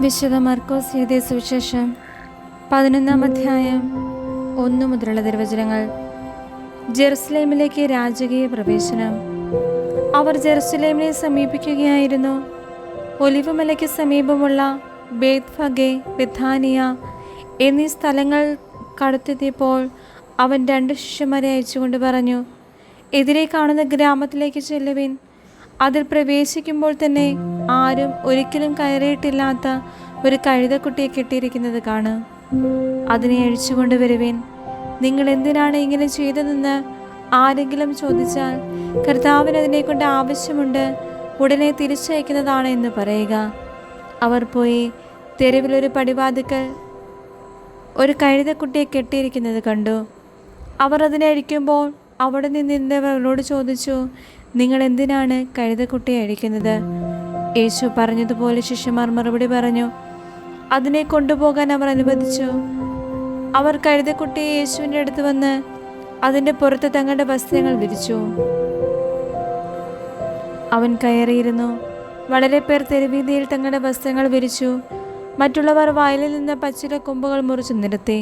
വിശുദ്ധ മർക്കോസ് എഴുതിയ സുവിശേഷം 11-ാം അധ്യായം 1 മുതലുള്ള തിരുവചനങ്ങൾ. ജെറുസലേമിലേക്ക് രാജകീയ പ്രവേശനം. അവർ ജെറുസലേമിനെ സമീപിക്കുകയായിരുന്നു. ഒലിവുമലയ്ക്ക് സമീപമുള്ള ബേത്ഫഗെ, ബെഥാനിയ എന്നീ സ്ഥലങ്ങൾ കടത്തെത്തിയപ്പോൾ അവൻ 2 ശിഷ്യന്മാരെ അയച്ചുകൊണ്ട് പറഞ്ഞു, എതിരെ കാണുന്ന ഗ്രാമത്തിലേക്ക് ചെല്ലുവിൻ. അതിൽ പ്രവേശിക്കുമ്പോൾ തന്നെ ആരും ഒരിക്കലും കയറിയിട്ടില്ലാത്ത ഒരു കഴുതക്കുട്ടിയെ കെട്ടിയിരിക്കുന്നത് കാണും. അതിനെ അഴിച്ചുകൊണ്ട് വരുവിൻ. നിങ്ങൾ എന്തിനാണ് ഇങ്ങനെ ചെയ്തതെന്ന് ആരെങ്കിലും ചോദിച്ചാൽ, കർത്താവിന് അതിനെക്കൊണ്ട് ആവശ്യമുണ്ട്, ഉടനെ തിരിച്ചയക്കുന്നതാണ് എന്ന് പറയുക. അവർ പോയി തെരുവിലൊരു പടിവാതിക്കൽ ഒരു കഴുതക്കുട്ടിയെ കെട്ടിയിരിക്കുന്നത് കണ്ടു. അവർ അതിനെ അഴിക്കുമ്പോൾ അവിടെ നിന്നിരുന്നവർ അവരോട് ചോദിച്ചു, നിങ്ങൾ എന്തിനാണ് കഴുതക്കുട്ടിയെ അഴിക്കുന്നത്? യേശു പറഞ്ഞതുപോലെ ശിഷ്യന്മാർ മറുപടി പറഞ്ഞു. അതിനെ കൊണ്ടുപോകാൻ അവർ അനുവദിച്ചു. അവർ കഴുതക്കുട്ടിയെ യേശുവിൻ്റെ അടുത്ത് വന്ന് അതിൻ്റെ പുറത്ത് തങ്ങളുടെ വസ്ത്രങ്ങൾ വിരിച്ചു. അവൻ കയറിയിരുന്നു. വളരെ പേർ തെരുവീതിയിൽ തങ്ങളുടെ വസ്ത്രങ്ങൾ വിരിച്ചു. മറ്റുള്ളവർ വയലിൽ നിന്ന് പച്ചില കൊമ്പുകൾ മുറിച്ചു നിരത്തി.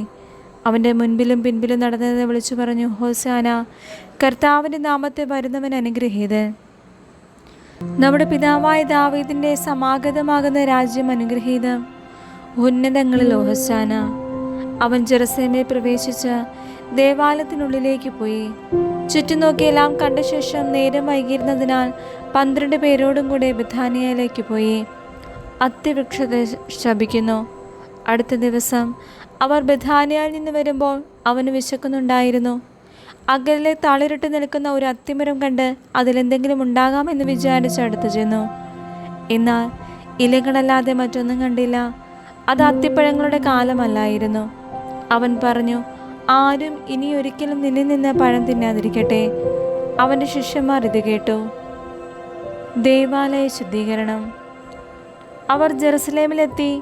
അവൻ്റെ മുൻപിലും പിൻപിലും നടന്നത് വിളിച്ചു പറഞ്ഞു, ഹോസാന, കർത്താവിൻ്റെ നാമത്തെ വരുന്നവൻ അനുഗ്രഹീതൻ. നമ്മുടെ പിതാവായ ദാവീദിൻ്റെ സമാഗതമാകുന്ന രാജ്യം അനുഗ്രഹീതം. ഉന്നതങ്ങളിൽ ഹോസാന. അവൻ ജെറുസലേമിൽ പ്രവേശിച്ച് ദേവാലയത്തിനുള്ളിലേക്ക് പോയി. ചുറ്റും നോക്കി എല്ലാം കണ്ട ശേഷം നേരം വൈകിയിരുന്നതിനാൽ 12 പേരോടും കൂടെ ബെഥാനിയയിലേക്ക് പോയി. അത്തിവൃക്ഷത്തെ ശപിക്കുന്നു. അടുത്ത ദിവസം അവർ ബെഥാനിയയിൽ നിന്ന് വരുമ്പോൾ അവന് വിശക്കുന്നുണ്ടായിരുന്നു. അകലെ തളിരിട്ട് നിൽക്കുന്ന ഒരു അത്തിമരം കണ്ട് അതിലെന്തെങ്കിലും ഉണ്ടാകാമെന്ന് വിചാരിച്ച് അടുത്ത് ചെന്നു. എന്നാൽ ഇലകളല്ലാതെ മറ്റൊന്നും കണ്ടില്ല. അത് അത്തിപ്പഴങ്ങളുടെ കാലമല്ലായിരുന്നു. അവൻ പറഞ്ഞു, ആരും ഇനി ഒരിക്കലും നിന്നിൽ നിന്ന് പഴം തിന്നാതിരിക്കട്ടെ. അവൻ്റെ ശിഷ്യന്മാർ ഇത് കേട്ടു. ദേവാലയ ശുദ്ധീകരണം. അവർ ജെറുസലേമിലെത്തി.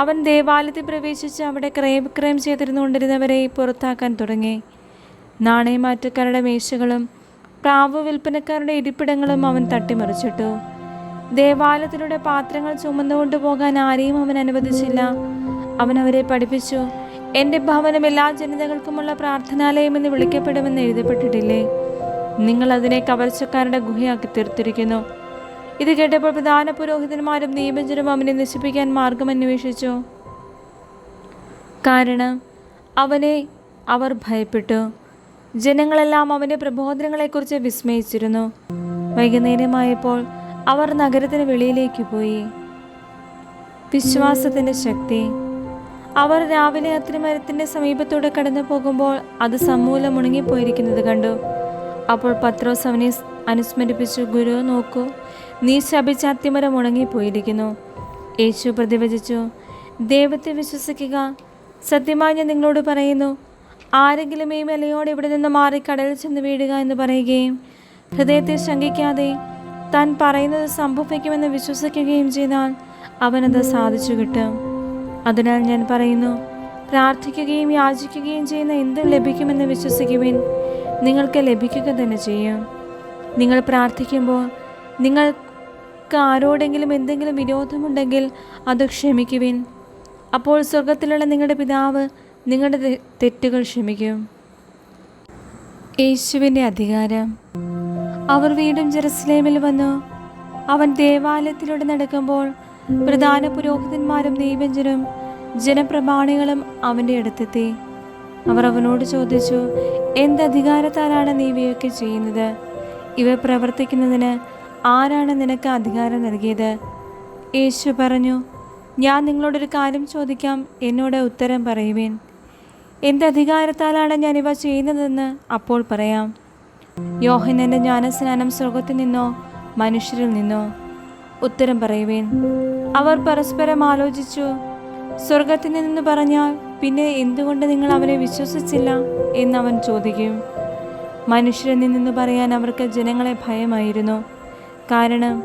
അവൻ ദേവാലയത്തിൽ പ്രവേശിച്ച് അവിടെ ക്രയവിക്രയം ചെയ്തിരുന്നുകൊണ്ടിരുന്നവരെ പുറത്താക്കാൻ തുടങ്ങി. നാണയമാറ്റക്കാരുടെ മേശകളും പ്രാവ് വിൽപ്പനക്കാരുടെ ഇരിപ്പിടങ്ങളും അവൻ തട്ടിമറിച്ചിട്ടു. ദേവാലയത്തിലൂടെ പാത്രങ്ങൾ ചുമന്നുകൊണ്ടു പോകാൻ ആരെയും അവൻ അനുവദിച്ചില്ല. അവൻ അവരെ പഠിപ്പിച്ചു, എൻ്റെ ഭവനം എല്ലാ ജനതകൾക്കുമുള്ള പ്രാർത്ഥനാലയം എന്ന് വിളിക്കപ്പെടുമെന്ന് എഴുതപ്പെട്ടിട്ടില്ലേ? നിങ്ങൾ അതിനെ കവർച്ചക്കാരുടെ ഗുഹയാക്കി തീർത്തിരിക്കുന്നു. ഇത് കേട്ടപ്പോൾ പ്രധാന പുരോഹിതന്മാരും നിയമജരും അവനെ നശിപ്പിക്കാൻ മാർഗം അന്വേഷിച്ചു. കാരണം അവനെ അവർ ഭയപ്പെട്ടു. ജനങ്ങളെല്ലാം അവൻ്റെ പ്രബോധനങ്ങളെക്കുറിച്ച് വിസ്മയിച്ചിരുന്നു. വൈകുന്നേരമായപ്പോൾ അവർ നഗരത്തിന് വെളിയിലേക്ക് പോയി. വിശ്വാസത്തിൻ്റെ ശക്തി. അവർ രാവിലെ അത്തിമരത്തിൻ്റെ സമീപത്തൂടെ കടന്നു പോകുമ്പോൾ അത് സമൂലം ഉണങ്ങിപ്പോയിരിക്കുന്നത് കണ്ടു. അപ്പോൾ പത്രോസ് അവനെ അനുസ്മരിപ്പിച്ചു, ഗുരു, നോക്കൂ, നീ ശപിച്ച അത്തിമരം ഉണങ്ങിപ്പോയിരിക്കുന്നു. യേശു പ്രതിവചിച്ചു, ദൈവത്തെ വിശ്വസിക്കുക. സത്യമായി ഞാൻ നിങ്ങളോട് പറയുന്നു, ആരെങ്കിലും ഈ മലയോട് ഇവിടെ നിന്ന് മാറി കടലിൽ ചെന്ന് വീഴുക എന്ന് പറയുകയും ഹൃദയത്തെ ശങ്കിക്കാതെ താൻ പറയുന്നത് സംഭവിക്കുമെന്ന് വിശ്വസിക്കുകയും ചെയ്താൽ അവനത് സാധിച്ചു കിട്ടും. അതിനാൽ ഞാൻ പറയുന്നു, പ്രാർത്ഥിക്കുകയും യാചിക്കുകയും ചെയ്യുന്ന എന്തും ലഭിക്കുമെന്ന് വിശ്വസിക്കുവിൻ, നിങ്ങൾക്ക് ലഭിക്കുക തന്നെ ചെയ്യും. നിങ്ങൾ പ്രാർത്ഥിക്കുമ്പോൾ നിങ്ങൾക്ക് ആരോടെങ്കിലും എന്തെങ്കിലും വിരോധമുണ്ടെങ്കിൽ അത് ക്ഷമിക്കുവിൻ. അപ്പോൾ സ്വർഗത്തിലുള്ള നിങ്ങളുടെ പിതാവ് നിങ്ങളുടെ തെറ്റുകൾ ക്ഷമിക്കും. യേശുവിൻ്റെ അധികാരം. അവർ വീണ്ടും ജെറുസലേമിൽ വന്നു. അവൻ ദേവാലയത്തിലൂടെ നടക്കുമ്പോൾ പ്രധാന പുരോഹിതന്മാരും നിയമജ്ഞരും ജനപ്രമാണികളും അവൻ്റെ അടുത്തെത്തി. അവർ അവനോട് ചോദിച്ചു, എന്തധികാരത്താലാണ് നീ ഇവയൊക്കെ ചെയ്യുന്നത്? ഇവ പ്രവർത്തിക്കുന്നതിന് ആരാണ് നിനക്ക് അധികാരം നൽകിയത്? യേശു പറഞ്ഞു, ഞാൻ നിങ്ങളോടൊരു കാര്യം ചോദിക്കാം, എന്നോട് ഉത്തരം പറയുവിൻ. എന്തധികാരത്താലാണ് ഞാൻ ഇവ ചെയ്യുന്നതെന്ന് അപ്പോൾ പറയാം. യോഹന്നാന്റെ ജ്ഞാനസ്നാനം സ്വർഗത്തിൽ നിന്നോ മനുഷ്യരിൽ നിന്നോ? ഉത്തരം പറയുവിൻ. അവർ പരസ്പരം ആലോചിച്ചു. സ്വർഗത്തിൽ നിന്ന് പറഞ്ഞാൽ പിന്നെ എന്തുകൊണ്ട് നിങ്ങൾ അവനെ വിശ്വസിച്ചില്ല എന്നവൻ ചോദിക്കും. മനുഷ്യരിൽ നിന്നെന്ന് പറയാൻ അവർക്ക് ജനങ്ങളെ ഭയമായിരുന്നു. കാരണം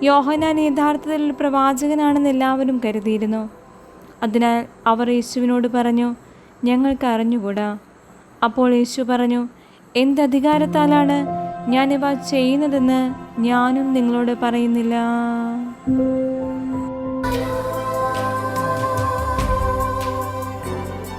യോഹന്നാൻ യഥാർത്ഥത്തിൽ പ്രവാചകനാണെന്ന് എല്ലാവരും കരുതിയിരുന്നു. അതിനാൽ അവർ യേശുവിനോട് പറഞ്ഞു, ഞങ്ങൾക്ക് അറിഞ്ഞുകൂടാ. അപ്പോൾ യേശു പറഞ്ഞു, എന്തധികാരത്താലാണ് ഞാനിവ ചെയ്യുന്നതെന്ന് ഞാനും നിങ്ങളോട് പറയുന്നില്ല.